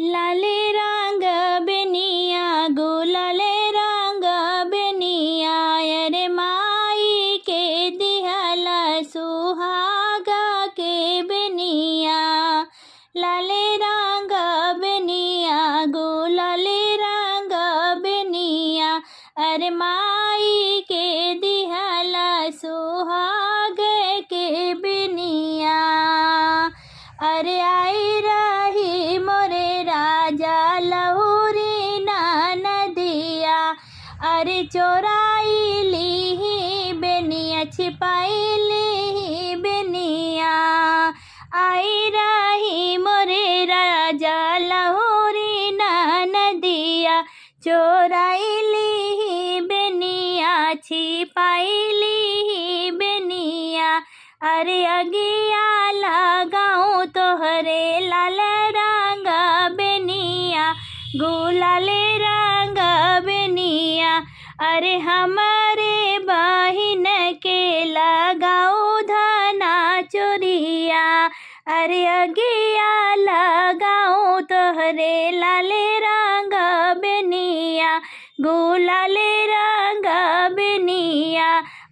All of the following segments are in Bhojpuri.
लाले रंग बेनिया गुलाले रंग बेनिया अरे माई के दिहला सुहागा के बेनिया। लाले रंग बेनिया गुलाले रंग बेनिया अरे माई के दिहला सुहाग के बेनिया। अरे आई रही मोरे राजा लहुरी नदिया अरे चोराई ली बेनिया छिपाई ली बेनिया। आई रही मोरे राजा लहुरी नदिया चोराई ली बेनिया छिपाई ली बेनिया। अरे अगिया लगाऊं तोहरे लाल रंग बेनिया गुलाले रंग बेनिया अरे हमारे बहिन के लगाऊं धना चोरिया। अरे अगिया लगाऊं तोहरे लाले रंग बेनिया गुलाले रंग बेनिया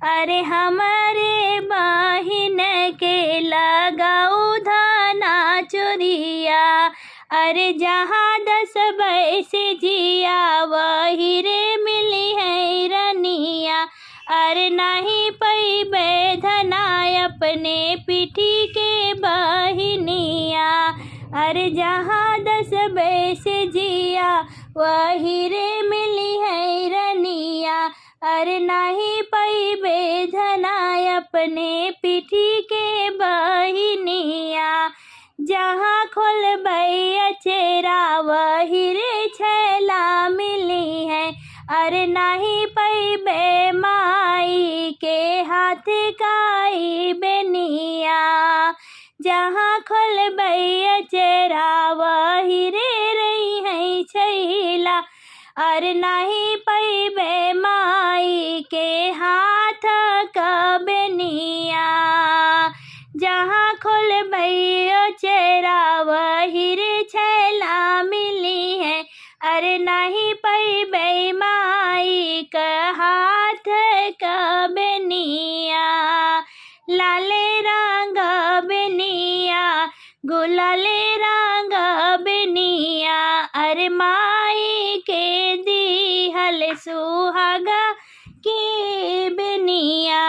अरे हमारे बहिन के लगाऊ धना चोरिया। अरे जहाँ 10 पैसे जिया वही रे मिली है रनिया। अरे नहीं पैबे धना अपने पीठी के बहिनिया। अरे जहाँ 10 पैसे जिया वही रे मिली है रनिया। अरे नहीं पैबे धना अपने पीठी के बहिनिया। जहाँ खोलबै चेरा वही रे छैला मिली है। अरे नहीं पैबे माई के हाथ काई बेनिया। जहाँ खोलबै चेरा वही रे रही है छैला अरे नहीं पैबे माई के हाथ का बेनिया। जहाँ खोलबै चेरा वही रे छैला मिली है अरे नहीं पैबे माई का हाथ का बेनिया। लाले रंग बेनिया गुलाले रंग बेनिया अरे माई के दिहल सुहागा के बेनिया।